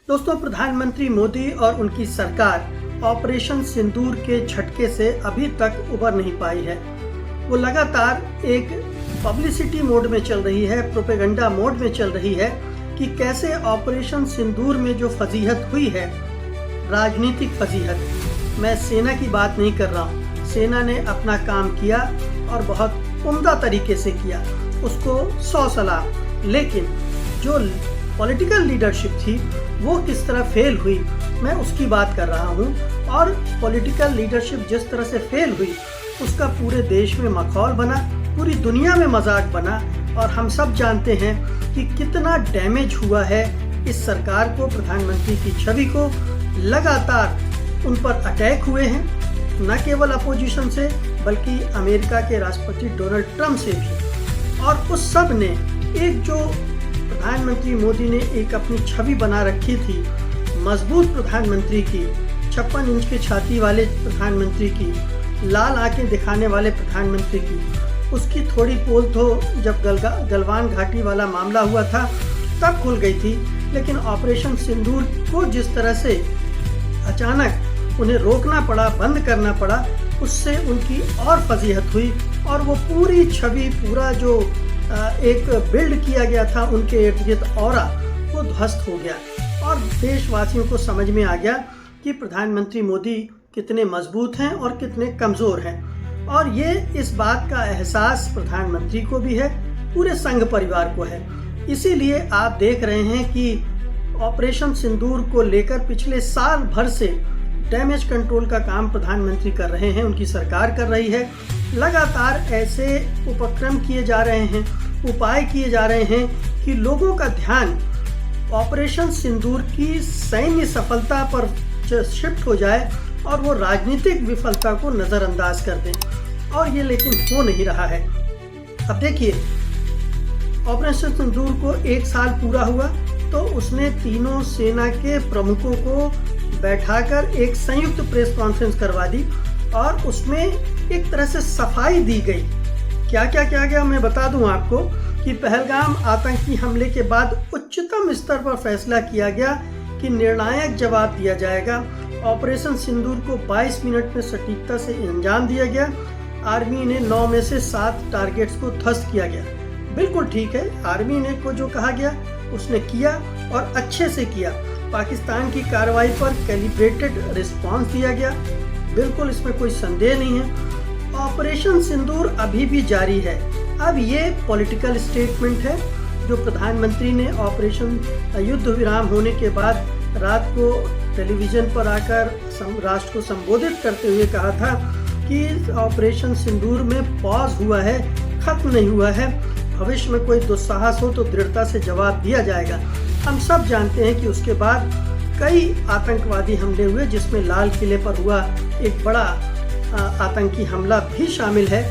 दोस्तों, प्रधानमंत्री मोदी और उनकी सरकार ऑपरेशन सिंदूर के झटके से अभी तक उबर नहीं पाई है। वो लगातार एक पब्लिसिटी मोड में चल रही है, प्रोपेगेंडा मोड में चल रही है कि कैसे ऑपरेशन सिंदूर में जो फजीहत हुई है, राजनीतिक फजीहत, मैं सेना की बात नहीं कर रहा हूँ। सेना ने अपना काम किया और बहुत उम्दा तरीके से किया, उसको 100 सलाम। लेकिन जो पॉलिटिकल लीडरशिप थी वो किस तरह फेल हुई, मैं उसकी बात कर रहा हूँ। और पॉलिटिकल लीडरशिप जिस तरह से फेल हुई उसका पूरे देश में मखौल बना, पूरी दुनिया में मजाक बना। और हम सब जानते हैं कि कितना डैमेज हुआ है इस सरकार को, प्रधानमंत्री की छवि को। लगातार उन पर अटैक हुए हैं, न केवल अपोजिशन से बल्कि अमेरिका के राष्ट्रपति डोनाल्ड ट्रंप से भी। और उस सब ने एक जो प्रधानमंत्री मोदी ने एक अपनी छवि बना रखी थी, मजबूत प्रधानमंत्री की, 56 इंच की छाती वाले प्रधानमंत्री की, लाल आंखें दिखाने वाले प्रधानमंत्री की, उसकी थोड़ी पोल तो जब गलवान घाटी वाला मामला हुआ था तब खुल गई थी। लेकिन ऑपरेशन सिंदूर को जिस तरह से अचानक उन्हें रोकना पड़ा, बंद करना पड़ा, उससे उनकी और फजीहत हुई और वो पूरी छवि, पूरा जो एक बिल्ड किया गया था उनके इर्द गिर्द ऑरा, वो ध्वस्त हो गया। और देशवासियों को समझ में आ गया कि प्रधानमंत्री मोदी कितने मजबूत हैं और कितने कमज़ोर हैं। और ये इस बात का एहसास प्रधानमंत्री को भी है, पूरे संघ परिवार को है। इसीलिए आप देख रहे हैं कि ऑपरेशन सिंदूर को लेकर पिछले साल भर से डैमेज कंट्रोल का काम प्रधानमंत्री कर रहे हैं, उनकी सरकार कर रही है। लगातार ऐसे उपक्रम किए जा रहे हैं, उपाय किए जा रहे हैं कि लोगों का ध्यान ऑपरेशन सिंदूर की सैन्य सफलता पर शिफ्ट हो जाए और वो राजनीतिक विफलता को नज़रअंदाज कर दें। और ये लेकिन हो नहीं रहा है। अब देखिए, ऑपरेशन सिंदूर को 1 साल पूरा हुआ तो उसने तीनों सेना के प्रमुखों को बैठाकर एक संयुक्त प्रेस कॉन्फ्रेंस करवा दी और उसमें एक तरह से सफाई दी गई। क्या क्या किया गया मैं बता दूं आपको कि पहलगाम आतंकी हमले के बाद उच्चतम स्तर पर फैसला किया गया कि निर्णायक जवाब दिया जाएगा। ऑपरेशन सिंदूर को 22 मिनट में सटीकता से अंजाम दिया गया। आर्मी ने 9 में से 7 टारगेट्स को ध्वस्त किया गया। बिल्कुल ठीक है, आर्मी ने को जो कहा गया उसने किया और अच्छे से किया। पाकिस्तान की कार्रवाई पर कैलिब्रेटेड रिस्पांस दिया गया, बिल्कुल इसमें कोई संदेह नहीं है। ऑपरेशन सिंदूर अभी भी जारी है। अब ये पॉलिटिकल स्टेटमेंट है जो प्रधानमंत्री ने ऑपरेशन युद्ध विराम होने के बाद रात को टेलीविजन पर आकर राष्ट्र को संबोधित करते हुए कहा था कि ऑपरेशन सिंदूर में पॉज हुआ है, खत्म नहीं हुआ है। भविष्य में कोई दुस्साहस हो तो दृढ़ता से जवाब दिया जाएगा। हम सब जानते हैं कि उसके बाद कई आतंकवादी हमले हुए, जिसमें लाल किले पर हुआ एक बड़ा आतंकी हमला भी शामिल है।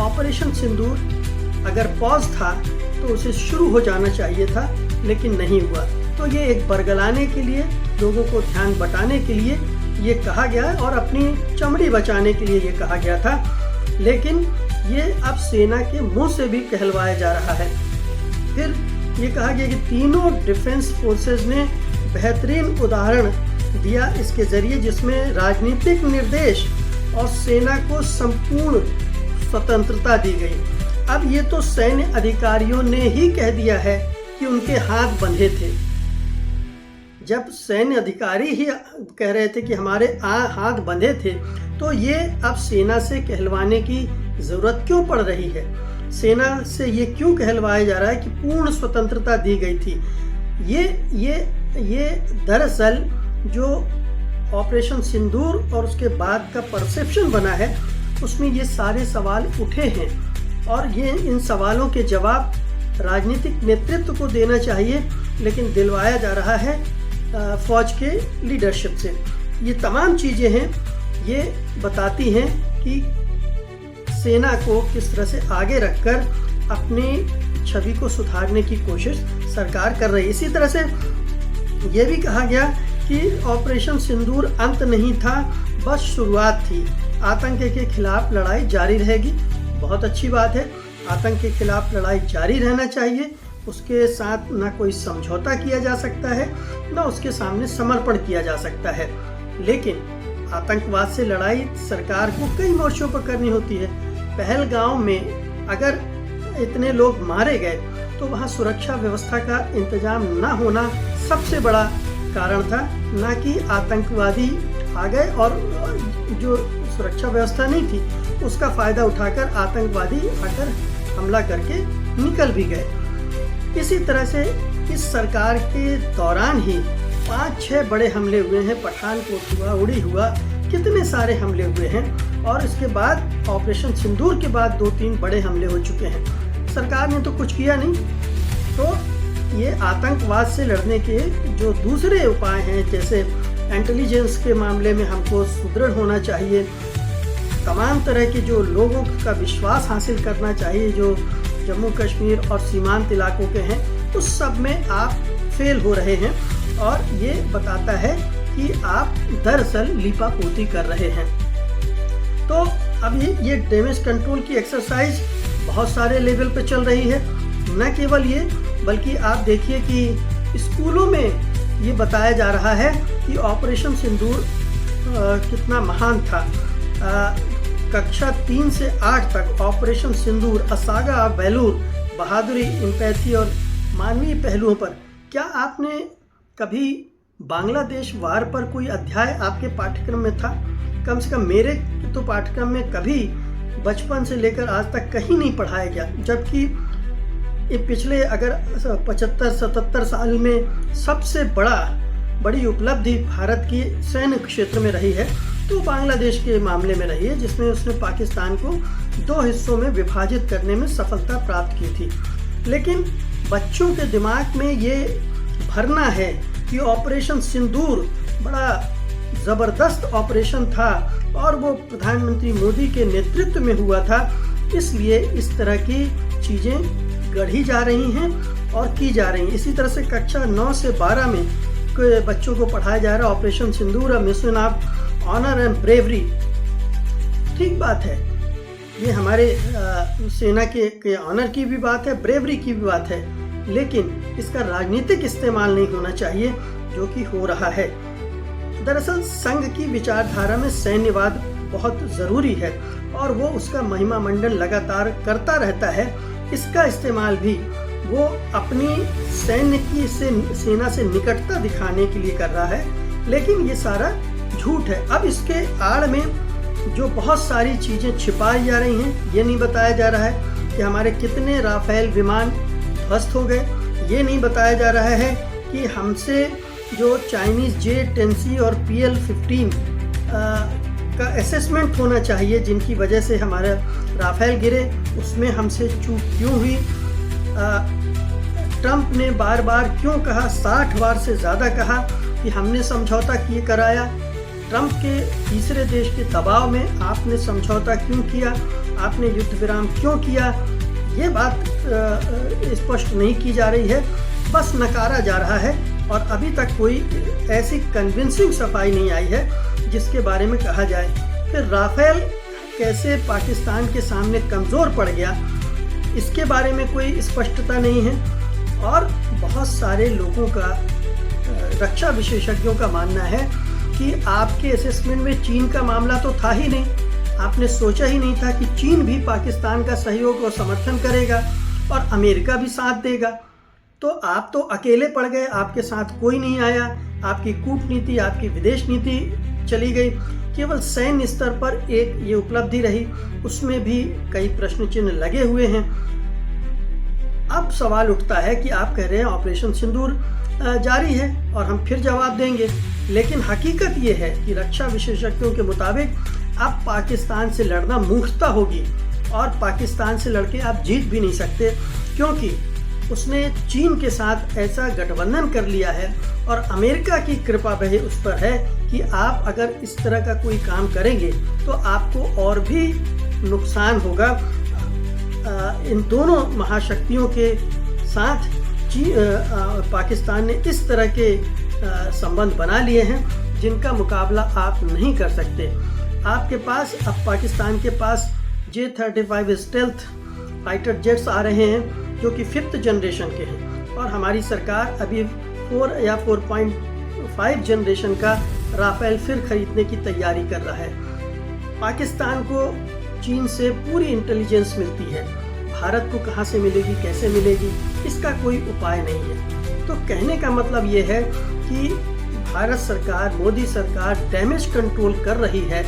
ऑपरेशन सिंदूर अगर पॉज था तो उसे शुरू हो जाना चाहिए था, लेकिन नहीं हुआ। तो ये एक बरगलाने के लिए, लोगों को ध्यान बटाने के लिए ये कहा गया है और अपनी चमड़ी बचाने के लिए ये कहा गया था। लेकिन ये अब सेना के मुंह से भी कहलवाया जा रहा है। फिर ये कहा गया कि तीनों डिफेंस फोर्सेस ने बेहतरीन उदाहरण दिया इसके जरिए, जिसमें राजनीतिक निर्देश और सेना को संपूर्ण स्वतंत्रता दी गई। अब ये तो सैन्य अधिकारियों ने ही कह दिया है कि उनके हाथ बंधे थे। जब सैन्य अधिकारी ही कह रहे थे कि हमारे हाथ बंधे थे, तो ये अब सेना से कहलवाने की जरूरत क्यों पड़ रही है? सेना से ये क्यों कहलवाया जा रहा है कि पूर्ण स्वतंत्रता दी गई थी? ये दरअसल जो ऑपरेशन सिंदूर और उसके बाद का परसेप्शन बना है, उसमें ये सारे सवाल उठे हैं और ये इन सवालों के जवाब राजनीतिक नेतृत्व को देना चाहिए, लेकिन दिलवाया जा रहा है फौज के लीडरशिप से। ये तमाम चीज़ें हैं, ये बताती हैं कि सेना को किस तरह से आगे रखकर अपनी छवि को सुधारने की कोशिश सरकार कर रही है। इसी तरह से ये भी कहा गया कि ऑपरेशन सिंदूर अंत नहीं था, बस शुरुआत थी। आतंक के खिलाफ लड़ाई जारी रहेगी। बहुत अच्छी बात है, आतंक के खिलाफ लड़ाई जारी रहना चाहिए। उसके साथ ना कोई समझौता किया जा सकता है, ना उसके सामने समर्पण किया जा सकता है। लेकिन आतंकवाद से लड़ाई सरकार को कई मोर्चों पर करनी होती है। पहलगांव में अगर इतने लोग मारे गए तो वहाँ सुरक्षा व्यवस्था का इंतजाम ना होना सबसे बड़ा कारण था, ना कि आतंकवादी आ गए और जो सुरक्षा व्यवस्था नहीं थी उसका फायदा उठाकर आतंकवादी आकर हमला करके निकल भी गए। इसी तरह से इस सरकार के दौरान ही 5-6 बड़े हमले हुए हैं। पठानकोट हुआ, उड़ी हुआ, कितने सारे हमले हुए हैं। और इसके बाद ऑपरेशन सिंदूर के बाद 2-3 बड़े हमले हो चुके हैं। सरकार ने तो कुछ किया नहीं। तो ये आतंकवाद से लड़ने के जो दूसरे उपाय हैं, जैसे इंटेलिजेंस के मामले में हमको सुदृढ़ होना चाहिए, तमाम तरह के जो लोगों का विश्वास हासिल करना चाहिए जो जम्मू कश्मीर और सीमांत इलाकों के हैं, उस सब में आप फेल हो रहे हैं। और ये बताता है कि आप दरअसल लीपापोती कर रहे हैं। तो अभी ये डैमेज कंट्रोल की एक्सरसाइज बहुत सारे लेवल पे चल रही है। न केवल ये, बल्कि आप देखिए कि स्कूलों में ये बताया जा रहा है कि ऑपरेशन सिंदूर कितना महान था। कक्षा 3 से 8 तक ऑपरेशन सिंदूर, असागा ऑफ वैल्यूर, बहादुरी, एम्पैथी और मानवीय पहलुओं पर। क्या आपने कभी बांग्लादेश वार पर कोई अध्याय आपके पाठ्यक्रम में था? कम से कम मेरे तो पाठ्यक्रम में कभी बचपन से लेकर आज तक कहीं नहीं पढ़ाया गया। जबकि ये पिछले अगर 75-77 साल में सबसे बड़ी उपलब्धि भारत की सैन्य क्षेत्र में रही है तो बांग्लादेश के मामले में रही है, जिसमें उसने पाकिस्तान को 2 हिस्सों में विभाजित करने में सफलता प्राप्त की थी। लेकिन बच्चों के दिमाग में ये भरना है कि ऑपरेशन सिंदूर बड़ा ज़बरदस्त ऑपरेशन था और वो प्रधानमंत्री मोदी के नेतृत्व में हुआ था, इसलिए इस तरह की चीज़ें गढ़ी जा रही हैं और की जा रही हैं। इसी तरह से कक्षा 9 से 12 में बच्चों को पढ़ाया जा रहा है operation Sindoor, mission of honour and bravery. ठीक बात है, ये हमारे सेना के ऑनर की भी बात है, ब्रेवरी की भी बात है, लेकिन इसका राजनीतिक इस्तेमाल नहीं होना चाहिए, जो कि हो रहा है। दरअसल संघ की विचारधारा में सैन्यवाद बहुत ज़रूरी है और वो उसका महिमा मंडन लगातार करता रहता है। इसका इस्तेमाल भी वो अपनी सैन्य की सेना से निकटता दिखाने के लिए कर रहा है, लेकिन ये सारा झूठ है। अब इसके आड़ में जो बहुत सारी चीज़ें छिपाई जा रही हैं, ये नहीं बताया जा रहा है कि हमारे कितने राफेल विमान ध्वस्त हो गए, ये नहीं बताया जा रहा है कि हमसे जो चाइनीज़ J-10C और PL-15 का असेसमेंट होना चाहिए, जिनकी वजह से हमारा राफेल गिरे, उसमें हमसे चूक क्यों हुई। ट्रंप ने बार बार क्यों कहा, 60 बार से ज़्यादा कहा कि हमने समझौता किए कराया। ट्रंप के तीसरे देश के दबाव में आपने समझौता क्यों किया, आपने युद्ध विराम क्यों किया, ये बात स्पष्ट नहीं की जा रही है, बस नकारा जा रहा है। और अभी तक कोई ऐसी कन्विंसिंग सफाई नहीं आई है जिसके बारे में कहा जाए। फिर राफेल कैसे पाकिस्तान के सामने कमज़ोर पड़ गया, इसके बारे में कोई स्पष्टता नहीं है। और बहुत सारे लोगों का, रक्षा विशेषज्ञों का मानना है कि आपके असेसमेंट में चीन का मामला तो था ही नहीं। आपने सोचा ही नहीं था कि चीन भी पाकिस्तान का सहयोग और समर्थन करेगा और अमेरिका भी साथ देगा। तो आप तो अकेले पड़ गए, आपके साथ कोई नहीं आया, आपकी कूटनीति, आपकी विदेश नीति चली गई। केवल सैन्य स्तर पर एक ये उपलब्धि रही, उसमें भी कई प्रश्न चिन्ह लगे हुए हैं। अब सवाल उठता है कि आप कह रहे हैं ऑपरेशन सिंदूर जारी है और हम फिर जवाब देंगे, लेकिन हकीकत ये है कि रक्षा विशेषज्ञों के मुताबिक अब पाकिस्तान से लड़ना मूर्खता होगी और पाकिस्तान से लड़के आप जीत भी नहीं सकते, क्योंकि उसने चीन के साथ ऐसा गठबंधन कर लिया है और अमेरिका की कृपा वह उस पर है कि आप अगर इस तरह का कोई काम करेंगे तो आपको और भी नुकसान होगा। इन दोनों महाशक्तियों के साथ पाकिस्तान ने इस तरह के संबंध बना लिए हैं जिनका मुकाबला आप नहीं कर सकते। आपके पास अब पाकिस्तान के पास J-35 स्टेल्थ फाइटर जेट्स आ रहे हैं जो कि 5th जनरेशन के हैं, और हमारी सरकार अभी 4 या 4.5 जनरेशन का राफेल फिर खरीदने की तैयारी कर रहा है। पाकिस्तान को चीन से पूरी इंटेलिजेंस मिलती है, भारत को कहां से मिलेगी, कैसे मिलेगी, इसका कोई उपाय नहीं है। तो कहने का मतलब ये है कि भारत सरकार, मोदी सरकार डैमेज कंट्रोल कर रही है,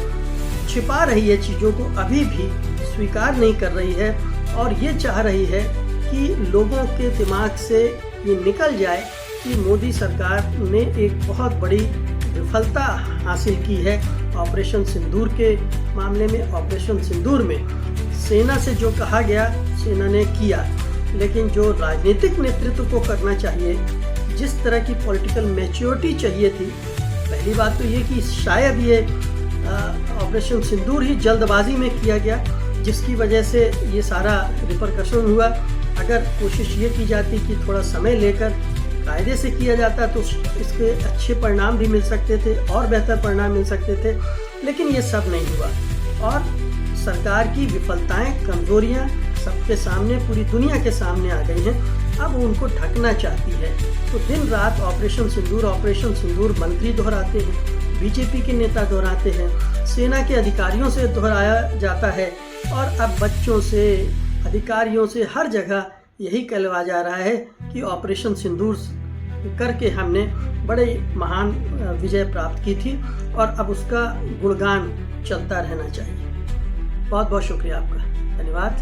छिपा रही है चीज़ों को, अभी भी स्वीकार नहीं कर रही है, और ये चाह रही है कि लोगों के दिमाग से ये निकल जाए कि मोदी सरकार ने एक बहुत बड़ी विफलता हासिल की है ऑपरेशन सिंदूर के मामले में। ऑपरेशन सिंदूर में सेना से जो कहा गया सेना ने किया, लेकिन जो राजनीतिक नेतृत्व को करना चाहिए, जिस तरह की पॉलिटिकल मैच्योरिटी चाहिए थी, पहली बात तो ये कि शायद ये ऑपरेशन सिंदूर ही जल्दबाजी में किया गया, जिसकी वजह से ये सारा रिपरकशन हुआ। अगर कोशिश ये की जाती कि थोड़ा समय लेकर कायदे से किया जाता तो इसके अच्छे परिणाम भी मिल सकते थे और बेहतर परिणाम मिल सकते थे, लेकिन ये सब नहीं हुआ। और सरकार की विफलताएं, कमजोरियां सबके सामने, पूरी दुनिया के सामने आ गई हैं, अब उनको ढकना चाहती है। तो दिन रात ऑपरेशन सिंदूर मंत्री दोहराते हैं, बीजेपी के नेता दोहराते हैं, सेना के अधिकारियों से दोहराया जाता है, और अब बच्चों से, अधिकारियों से, हर जगह यही कहलवा जा रहा है कि ऑपरेशन सिंदूर करके हमने बड़े महान विजय प्राप्त की थी, और अब उसका गुणगान चलता रहना चाहिए। बहुत बहुत शुक्रिया आपका, धन्यवाद।